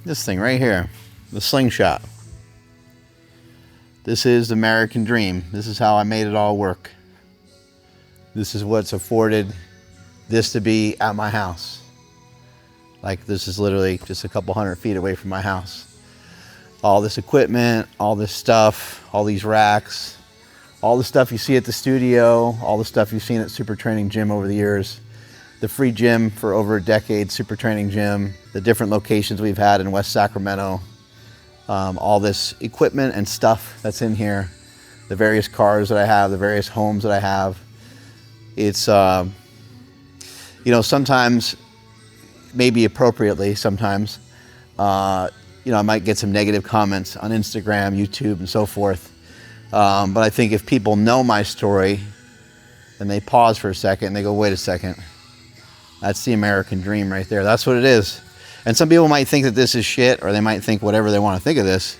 This thing right here, the Slingshot. This is the American dream. This is how I made it all work. This is what's afforded this to be at my house. Like, this is literally just a couple 100 feet away from my house. All this equipment, all this stuff, all these racks, all the stuff you see at the studio, all the stuff you've seen at Super Training Gym over the years, the free gym for over a decade, Super Training Gym, the different locations we've had in West Sacramento, all this equipment and stuff that's in here, the various cars that I have, the various homes that I have. It's, you know, sometimes, maybe appropriately sometimes, you know, I might get some negative comments on Instagram, YouTube, and so forth. But I think if people know my story and they pause for a second and they go, wait a second, that's the American dream right there. That's what it is. And some people might think that this is shit, or they might think whatever they want to think of this.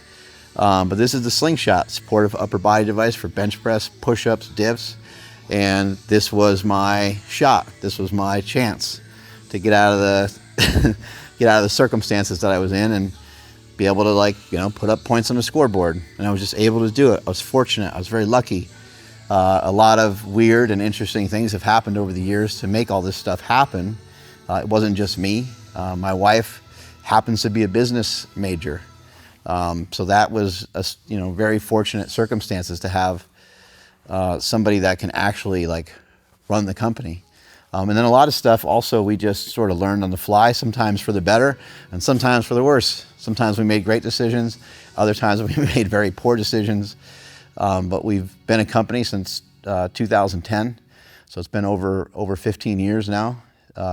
But this is the Slingshot, supportive upper body device for bench press, push-ups, dips. And this was my shot. This was my chance to get out of the get out of the circumstances that I was in and be able to, like, you know, put up points on the scoreboard. And I was just able to do it. I was fortunate. I was very lucky. A lot of weird and interesting things have happened over the years to make all this stuff happen. It wasn't just me. My wife happens to be a business major. So that was, you know, very fortunate circumstances to have somebody that can actually, like, run the company. And then a lot of stuff also we just sort of learned on the fly, sometimes for the better and sometimes for the worse. Sometimes we made great decisions, other times we made very poor decisions. But we've been a company since 2010, so it's been over 15 years now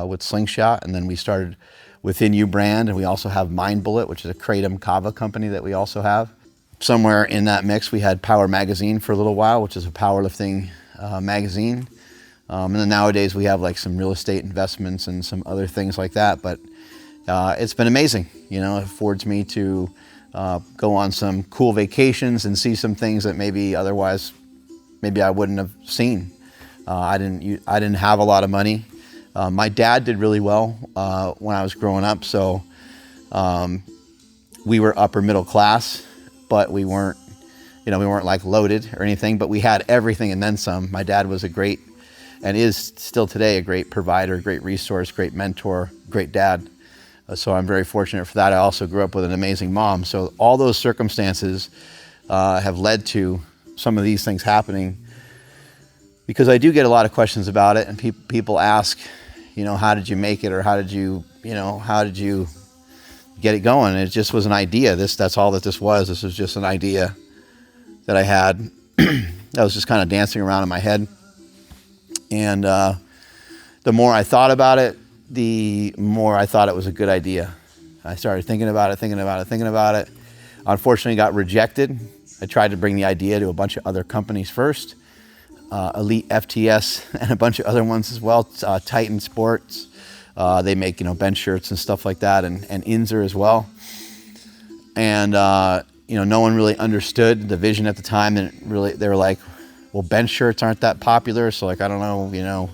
with Slingshot, and then we started within You brand, and we also have Mind Bullet, which is a Kratom Kava company that we also have. Somewhere in that mix, we had Power Magazine for a little while, which is a powerlifting magazine. And then nowadays we have, like, some real estate investments and some other things like that. But it's been amazing. You know, it affords me to go on some cool vacations and see some things that maybe otherwise, maybe I wouldn't have seen. I didn't have a lot of money. My dad did really well when I was growing up. So we were upper middle class, but we weren't, you know, we weren't like loaded or anything, but we had everything and then some. My dad was a great, and is still today, a great provider, great resource, great mentor, great dad. So I'm very fortunate for that. I also grew up with an amazing mom. So all those circumstances have led to some of these things happening, because I do get a lot of questions about it, and people ask, you know, how did you make it, or how did you get it going? And it just was an idea. That's all that this was. This was just an idea that I had that was just kind of dancing around in my head. And the more I thought about it, the more I thought it was a good idea. I started thinking about it. Unfortunately, got rejected. I tried to bring the idea to a bunch of other companies first, Elite FTS and a bunch of other ones as well, Titan Sports. They make, you know, bench shirts and stuff like that, and Inzer as well. And you know, no one really understood the vision at the time. And they were like, well, bench shirts aren't that popular, so, like, I don't know, you know,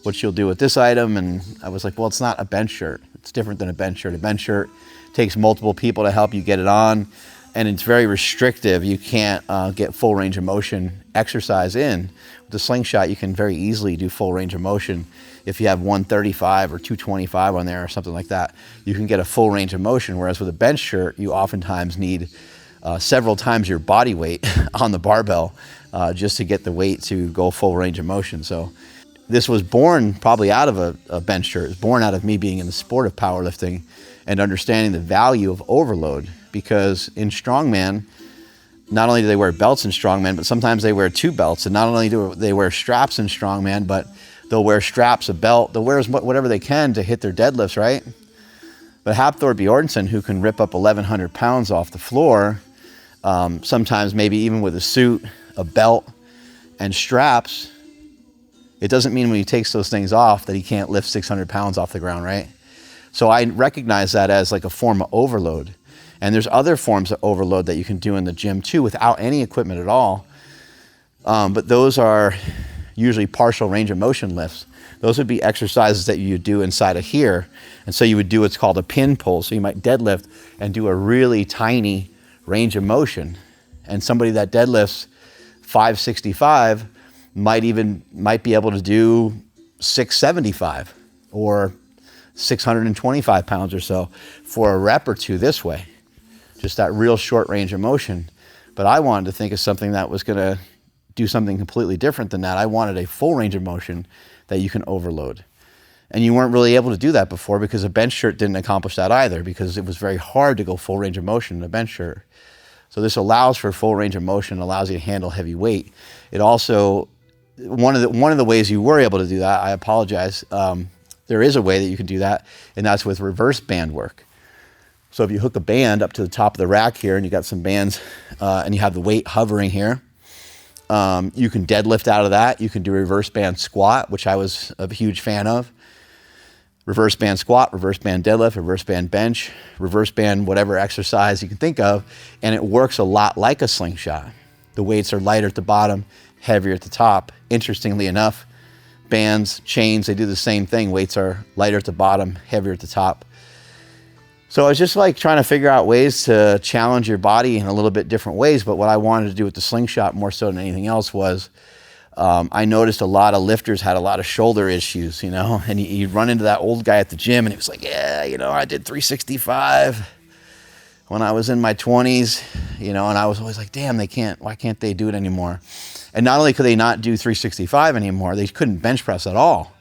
what you'll do with this item. And I was like, well, it's not a bench shirt. It's different than a bench shirt. A bench shirt takes multiple people to help you get it on, and it's very restrictive. You can't get full range of motion exercise in. With the Slingshot, you can very easily do full range of motion. If you have 135 or 225 on there or something like that, you can get a full range of motion. Whereas with a bench shirt, you oftentimes need several times your body weight on the barbell just to get the weight to go full range of motion. So this was born probably out of a bench shirt. It was born out of me being in the sport of powerlifting and understanding the value of overload. Because in strongman, not only do they wear belts in strongman, but sometimes they wear two belts. And not only do they wear straps in strongman, but they'll wear straps, a belt. They'll wear whatever they can to hit their deadlifts, right? But Hafthor Bjornsson, who can rip up 1,100 pounds off the floor, sometimes maybe even with a suit, a belt, and straps, it doesn't mean when he takes those things off that he can't lift 600 pounds off the ground, right? So I recognize that as like a form of overload. And there's other forms of overload that you can do in the gym too without any equipment at all. But those are, usually partial range of motion lifts. Those would be exercises that you do inside of here. And so you would do what's called a pin pull. So you might deadlift and do a really tiny range of motion. And somebody that deadlifts 565 might be able to do 675 or 625 pounds or so for a rep or two this way. Just that real short range of motion. But I wanted to think of something that was going to do something completely different than that. I wanted a full range of motion that you can overload. And you weren't really able to do that before because a bench shirt didn't accomplish that either, because it was very hard to go full range of motion in a bench shirt. So this allows for full range of motion, allows you to handle heavy weight. It also, one of the ways you were able to do that, I apologize, there is a way that you can do that, and that's with reverse band work. So if you hook a band up to the top of the rack here and you got some bands and you have the weight hovering here, you can deadlift out of that. You can do reverse band squat, which I was a huge fan of. Reverse band squat, reverse band deadlift, reverse band bench, reverse band whatever exercise you can think of, and it works a lot like a slingshot. The weights are lighter at the bottom, heavier at the top. Interestingly enough, bands, chains, they do the same thing. Weights are lighter at the bottom, heavier at the top. So I was just like trying to figure out ways to challenge your body in a little bit different ways. But what I wanted to do with the slingshot more so than anything else was I noticed a lot of lifters had a lot of shoulder issues, and you'd run into that old guy at the gym and he was like, yeah, I did 365 when I was in my 20s, and I was always like, damn, why can't they do it anymore? And not only could they not do 365 anymore, they couldn't bench press at all.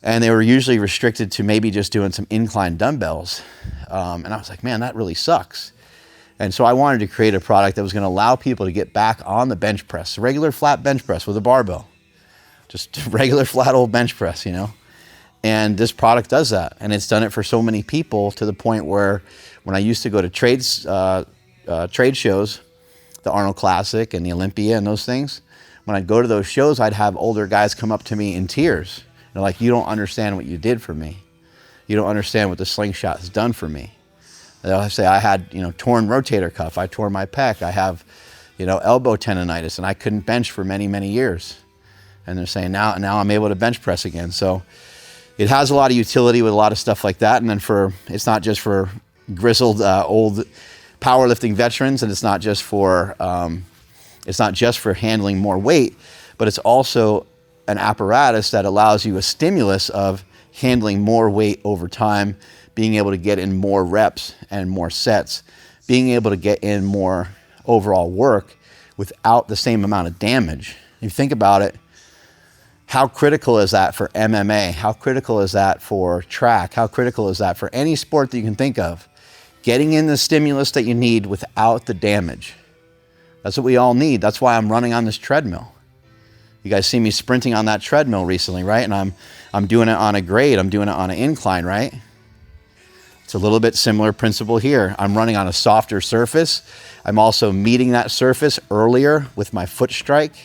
And they were usually restricted to maybe just doing some incline dumbbells. And I was like, man, that really sucks. And so I wanted to create a product that was going to allow people to get back on the bench press, regular flat bench press with a barbell. Just regular flat old bench press, And this product does that. And it's done it for so many people to the point where when I used to go to trade shows, the Arnold Classic and the Olympia and those things, when I'd go to those shows, I'd have older guys come up to me in tears. They're like, you don't understand what you did for me. You don't understand what the slingshot has done for me. They'll say, I had, torn rotator cuff. I tore my pec. I have, elbow tendonitis, and I couldn't bench for many, many years. And they're saying, now I'm able to bench press again. So it has a lot of utility with a lot of stuff like that. And then it's not just for grizzled old powerlifting veterans, and it's not just for handling more weight, but it's also an apparatus that allows you a stimulus of handling more weight over time, being able to get in more reps and more sets, being able to get in more overall work without the same amount of damage. If you think about it, how critical is that for MMA? How critical is that for track? How critical is that for any sport that you can think of? Getting in the stimulus that you need without the damage. That's what we all need. That's why I'm running on this treadmill. You guys see me sprinting on that treadmill recently, right? And I'm doing it on a grade. I'm doing it on an incline, right? It's a little bit similar principle here. I'm running on a softer surface. I'm also meeting that surface earlier with my foot strike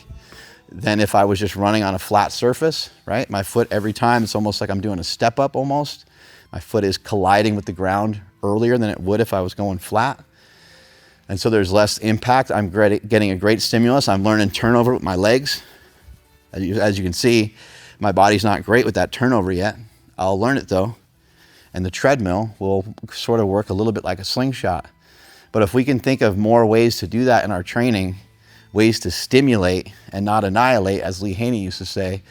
than if I was just running on a flat surface, right? My foot, every time, it's almost like I'm doing a step up almost. My foot is colliding with the ground earlier than it would if I was going flat. And so there's less impact. I'm getting a great stimulus. I'm learning turnover with my legs. As you can see, my body's not great with that turnover yet. I'll learn it though. And the treadmill will sort of work a little bit like a slingshot. But if we can think of more ways to do that in our training, ways to stimulate and not annihilate, as Lee Haney used to say,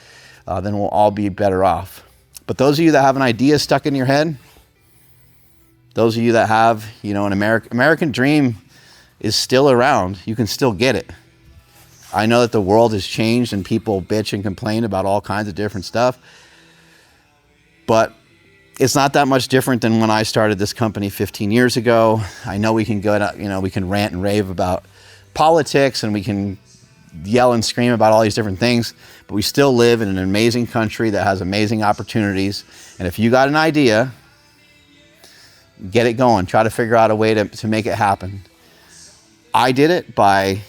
then we'll all be better off. But those of you that have an idea stuck in your head, those of you that have, an American dream is still around. You can still get it. I know that the world has changed and people bitch and complain about all kinds of different stuff, but it's not that much different than when I started this company 15 years ago. I know we can we can rant and rave about politics and we can yell and scream about all these different things, but we still live in an amazing country that has amazing opportunities. And if you got an idea, get it going. Try to figure out a way to make it happen. I did it by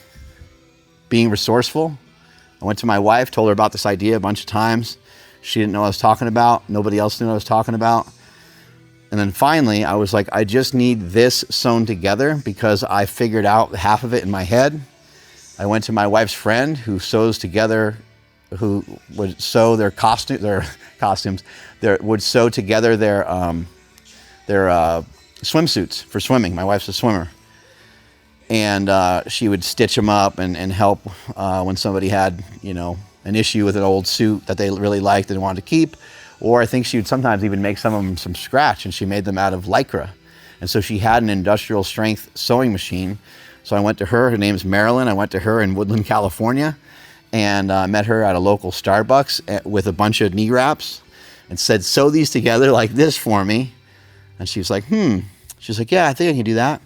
being resourceful. I went to my wife, told her about this idea a bunch of times. She didn't know what I was talking about. Nobody else knew what I was talking about. And then finally, I was like, I just need this sewn together because I figured out half of it in my head. I went to my wife's friend who sews together who would sew their costumes, would sew together their swimsuits for swimming. My wife's a swimmer. And she would stitch them up and help when somebody had, you know, an issue with an old suit that they really liked and wanted to keep. Or I think she would sometimes even make some of them from scratch, and she made them out of Lycra. And so she had an industrial strength sewing machine. So I went to her name's Marilyn. I went to her in Woodland, California, and met her at a local Starbucks with a bunch of knee wraps and said, sew these together like this for me. And she was like, She's like, yeah, I think I can do that.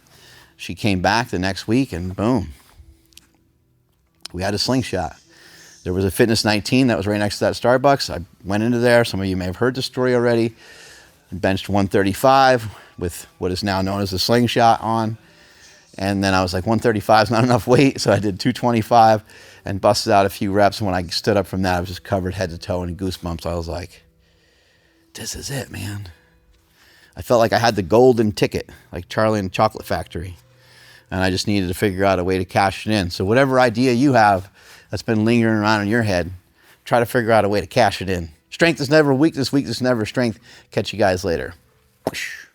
She came back the next week and boom, we had a Slingshot. There was a Fitness 19 that was right next to that Starbucks. I went into there. Some of you may have heard the story already. Benched 135 with what is now known as the Slingshot on. And then I was like, 135 is not enough weight. So I did 225 and busted out a few reps. And when I stood up from that, I was just covered head to toe in goosebumps. I was like, this is it, man. I felt like I had the golden ticket, like Charlie and the Chocolate Factory. And I just needed to figure out a way to cash it in. So whatever idea you have that's been lingering around in your head, try to figure out a way to cash it in. Strength is never weakness, weakness is never strength. Catch you guys later. Whoosh.